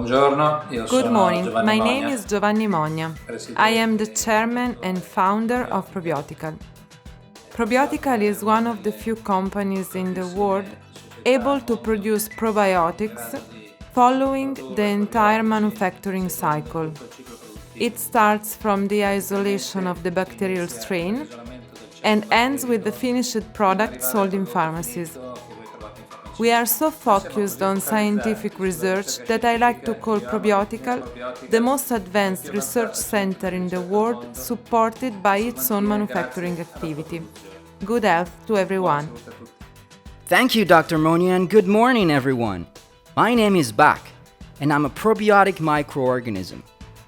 Buongiorno, io Good sono morning, Giovanni my Mogna. name is Giovanni Mogna. I am the chairman and founder of Probiotical. Probiotical is one of the few companies in the world able to produce probiotics following the entire manufacturing cycle. It starts from the isolation of the bacterial strain and ends with the finished product sold in pharmacies. We are so focused on scientific research that I like to call Probiotical the most advanced research center in the world, supported by its own manufacturing activity. Good health to everyone. Thank you, Dr. Mogna, and good morning, everyone. My name is Bak, and I'm a probiotic microorganism.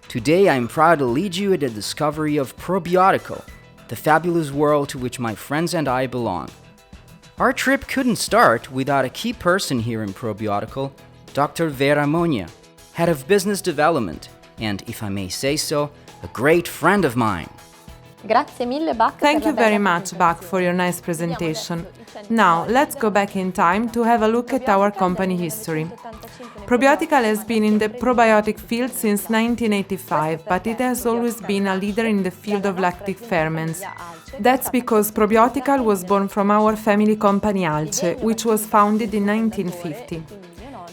Today, I'm proud to lead you in the discovery of Probiotical, the fabulous world to which my friends and I belong. Our trip couldn't start without a key person here in Probiotical, Dr. Vera Mogna, head of business development, and, if I may say so, a great friend of mine. Thank you very much, Bak, for your nice presentation. Now, let's go back in time to have a look at our company history. Probiotical has been in the probiotic field since 1985, but it has always been a leader in the field of lactic ferments. That's because Probiotical was born from our family company Alce, which was founded in 1950.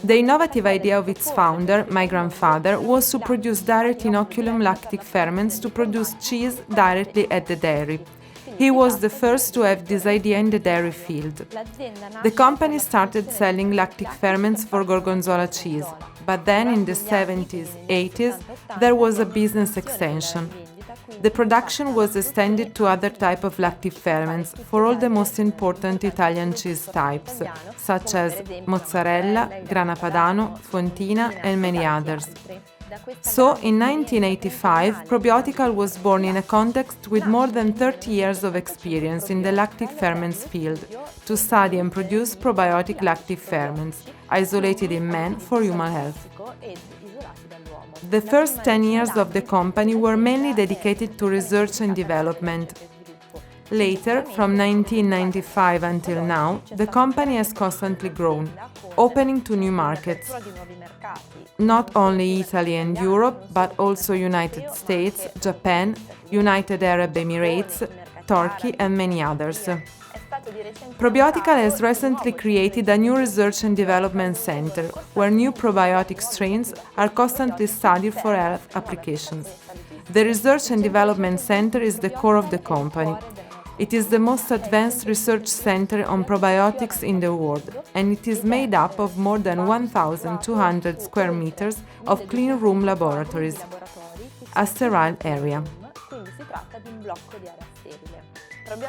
The innovative idea of its founder, my grandfather, was to produce direct inoculum lactic ferments to produce cheese directly at the dairy. He was the first to have this idea in the dairy field. The company started selling lactic ferments for gorgonzola cheese, but then in the 70s, 80s, there was a business extension. The production was extended to other types of lactic ferments for all the most important Italian cheese types, such as mozzarella, grana padano, fontina, and many others. So, in 1985, Probiotical was born in a context with more than 30 years of experience in the lactic ferments field to study and produce probiotic lactic ferments, isolated in men for human health. The first 10 years of the company were mainly dedicated to research and development. Later, from 1995 until now, the company has constantly grown, opening to new markets. Not only Italy and Europe, but also United States, Japan, United Arab Emirates, Turkey, and many others. Probiotical has recently created a new research and development center, where new probiotic strains are constantly studied for health applications. The Research and Development Center is the core of the company. It is the most advanced research center on probiotics in the world, and it is made up of more than 1,200 square meters of clean room laboratories, a sterile area.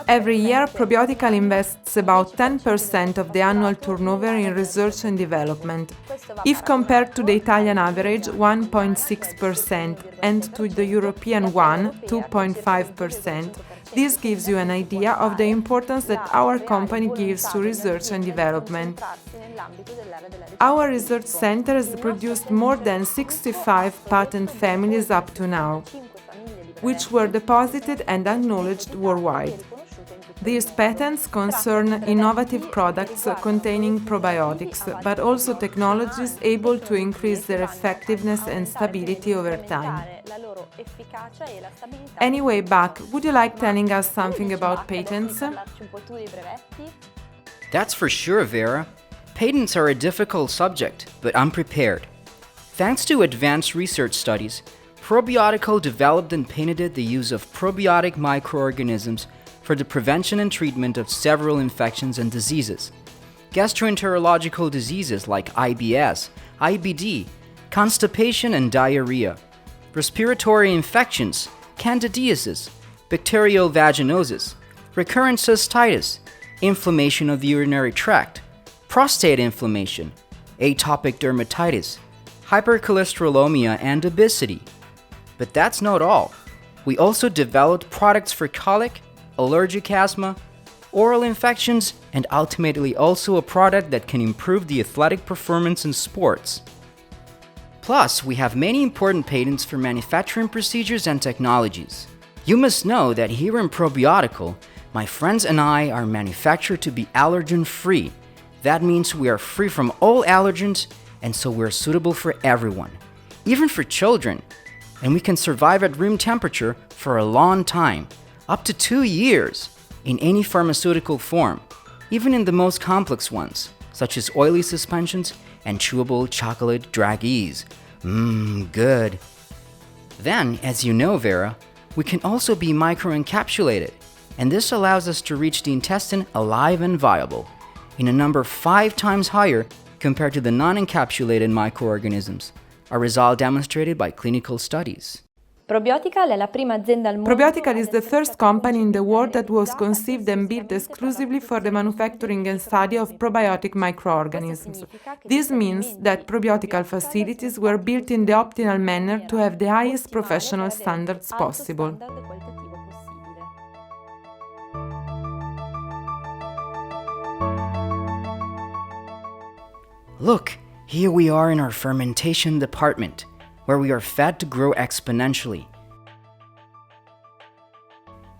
Every year, Probiotical invests about 10% of the annual turnover in research and development. If compared to the Italian average, 1.6%, and to the European one, 2.5%, this gives you an idea of the importance that our company gives to research and development. Our research center has produced more than 65 patent families up to now, which were deposited and acknowledged worldwide. These patents concern innovative products containing probiotics, but also technologies able to increase their effectiveness and stability over time. Anyway, Bak, would you like telling us something about patents? That's for sure, Vera. Patents are a difficult subject, but I'm prepared. Thanks to advanced research studies, Probiotical developed and patented the use of probiotic microorganisms for the prevention and treatment of several infections and diseases. Gastroenterological diseases like IBS, IBD, constipation and diarrhea, respiratory infections, candidiasis, bacterial vaginosis, recurrent cystitis, inflammation of the urinary tract, prostate inflammation, atopic dermatitis, hypercholesterolemia, and obesity. But that's not all. We also developed products for colic, allergic asthma, oral infections, and ultimately also a product that can improve the athletic performance in sports. Plus, we have many important patents for manufacturing procedures and technologies. You must know that here in Probiotical, my friends and I are manufactured to be allergen-free. That means we are free from all allergens, and so we're suitable for everyone. even for children. And we can survive at room temperature for a long time, up to 2 years, in any pharmaceutical form, even in the most complex ones, such as oily suspensions and chewable chocolate draggies. Good. Then, as you know, Vera, we can also be microencapsulated, and this allows us to reach the intestine alive and viable, in a number 5 times higher compared to the non-encapsulated microorganisms, a result demonstrated by clinical studies. Probiotical is the first company in the world that was conceived and built exclusively for the manufacturing and study of probiotic microorganisms. This means that probiotical facilities were built in the optimal manner to have the highest professional standards possible. Look, here we are in our fermentation department, where we are fed to grow exponentially.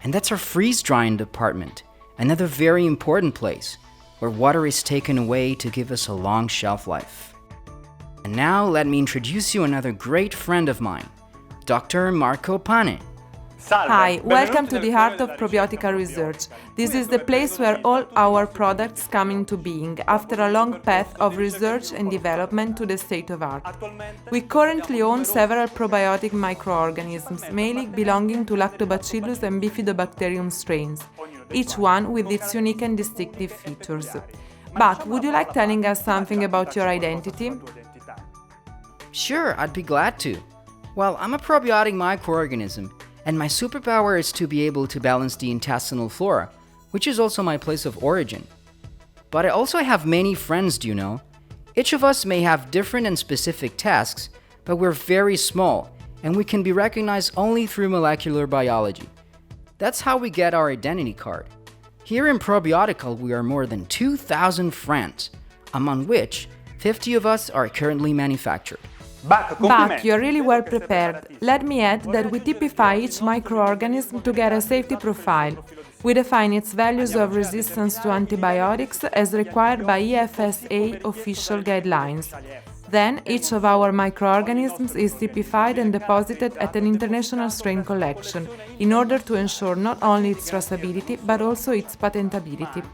And that's our freeze-drying department, another very important place, where water is taken away to give us a long shelf life. And now let me introduce you another great friend of mine, Dr. Marco Pane. Hi, welcome to the heart of probiotical research. This is the place where all our products come into being, after a long path of research and development to the state of art. We currently own several probiotic microorganisms, mainly belonging to Lactobacillus and Bifidobacterium strains, each one with its unique and distinctive features. Bach, would you like telling us something about your identity? Sure, I'd be glad to. Well, I'm a probiotic microorganism, and my superpower is to be able to balance the intestinal flora, which is also my place of origin. But I also have many friends, do you know? Each of us may have different and specific tasks, but we're very small, and we can be recognized only through molecular biology. That's how we get our identity card. Here in Probiotical, we are more than 2,000 friends, among which 50 of us are currently manufactured. Bach, you're really well prepared. Let me add that we typify each microorganism to get a safety profile. We define its values of resistance to antibiotics as required by EFSA official guidelines. Then, each of our microorganisms is typified and deposited at an international strain collection in order to ensure not only its traceability but also its patentability.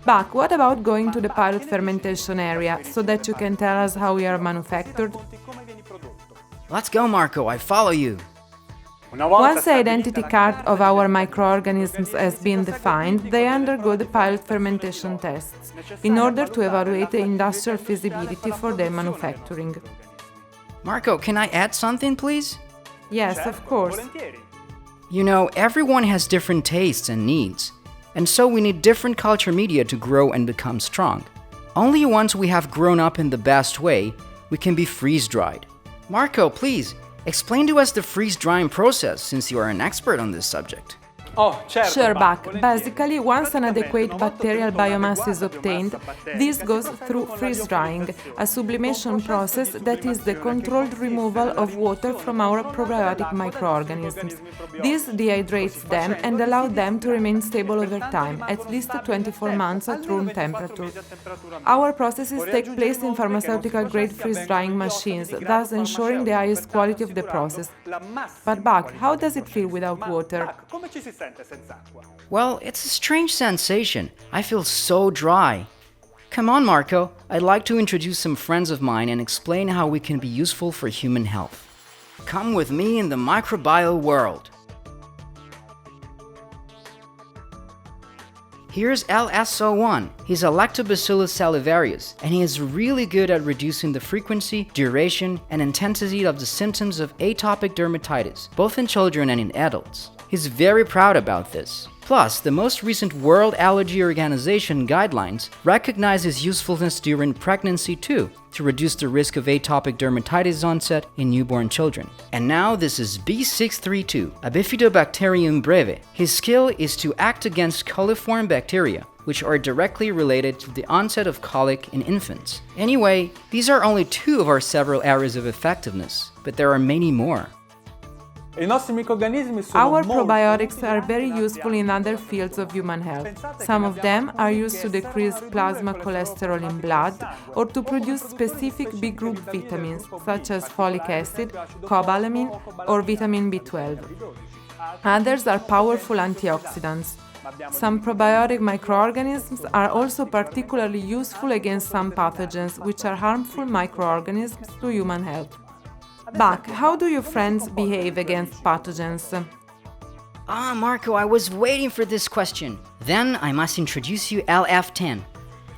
Bach, what about going to the pilot fermentation area so that you can tell us how we are manufactured? Let's go, Marco, I follow you. Once the identity card of our microorganisms has been defined, they undergo the pilot fermentation tests in order to evaluate the industrial feasibility for their manufacturing. Marco, can I add something, please? Yes, of course. You know, everyone has different tastes and needs, and so we need different culture media to grow and become strong. Only once we have grown up in the best way, we can be freeze-dried. Marco, please, explain to us the freeze-drying process, since you are an expert on this subject. Sure, Bach. Basically, once an adequate bacterial biomass is obtained, this goes through freeze-drying, a sublimation process that is the controlled removal of water from our probiotic microorganisms. This dehydrates them and allows them to remain stable over time, at least 24 months at room temperature. Our processes take place in pharmaceutical-grade freeze-drying machines, thus ensuring the highest quality of the process. But Bach, how does it feel without water? Well, it's a strange sensation. I feel so dry. Come on, Marco. I'd like to introduce some friends of mine and explain how we can be useful for human health. Come with me in the microbial world. Here's LSO1. He's a Lactobacillus salivarius, and he is really good at reducing the frequency, duration, and intensity of the symptoms of atopic dermatitis, both in children and in adults. He's very proud about this. Plus, the most recent World Allergy Organization guidelines recognize his usefulness during pregnancy too, to reduce the risk of atopic dermatitis onset in newborn children. And now this is B632, a Bifidobacterium breve. His skill is to act against coliform bacteria, which are directly related to the onset of colic in infants. Anyway, these are only 2 of our several areas of effectiveness, but there are many more. Our probiotics are very useful in other fields of human health. Some of them are used to decrease plasma cholesterol in blood or to produce specific B group vitamins such as folic acid, cobalamin or vitamin B12. Others are powerful antioxidants. Some probiotic microorganisms are also particularly useful against some pathogens, which are harmful microorganisms to human health. Bach, how do your friends behave against pathogens? Marco, I was waiting for this question. Then I must introduce you LF10,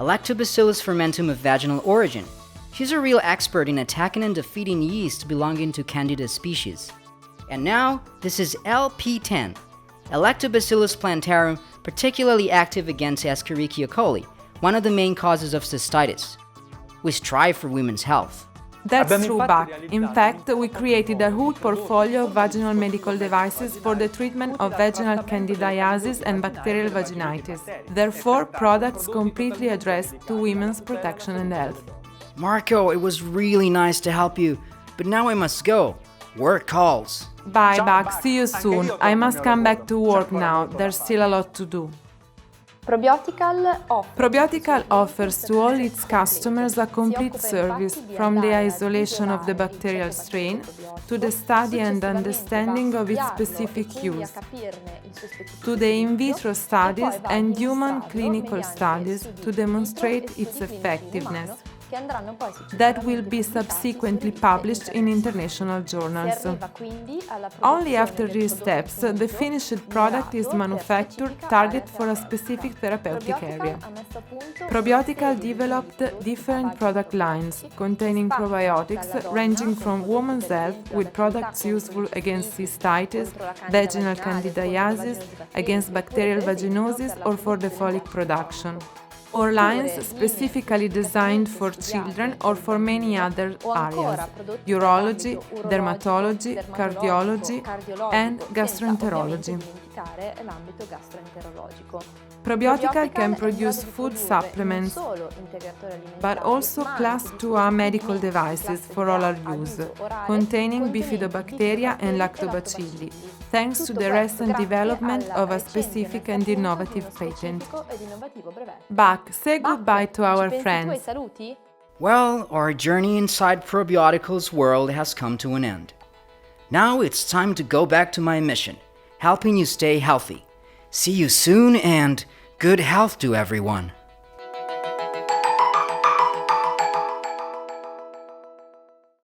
a Lactobacillus fermentum of vaginal origin. She's a real expert in attacking and defeating yeast belonging to Candida species. And now, this is LP10, a Lactobacillus plantarum particularly active against Escherichia coli, one of the main causes of cystitis. We strive for women's health. That's true, Bach. In fact, we created a whole portfolio of vaginal medical devices for the treatment of vaginal candidiasis and bacterial vaginitis. Therefore, products completely addressed to women's protection and health. Marco, it was really nice to help you, but now I must go. Work calls. Bye, Bach. See you soon. I must come back to work now. There's still a lot to do. Probiotical offers to all its customers a complete service, from the isolation of the bacterial strain to the study and understanding of its specific use, to the in vitro studies and human clinical studies to demonstrate its effectiveness. That will be subsequently published in international journals. Only after these steps, the finished product is manufactured, targeted for a specific therapeutic area. Probiotical developed different product lines containing probiotics ranging from women's health with products useful against cystitis, vaginal candidiasis, against bacterial vaginosis or for the folic production, or lines specifically designed for children or for many other areas: urology, dermatology, cardiology, and gastroenterology. Probiotical can produce food supplements, but also Class 2A medical devices for oral use, containing bifidobacteria and lactobacilli, thanks to the recent development of a specific and innovative patent. Bach, say goodbye to our friends. Well, our journey inside Probiotical's world has come to an end. Now it's time to go back to my mission, helping you stay healthy. See you soon and good health to everyone.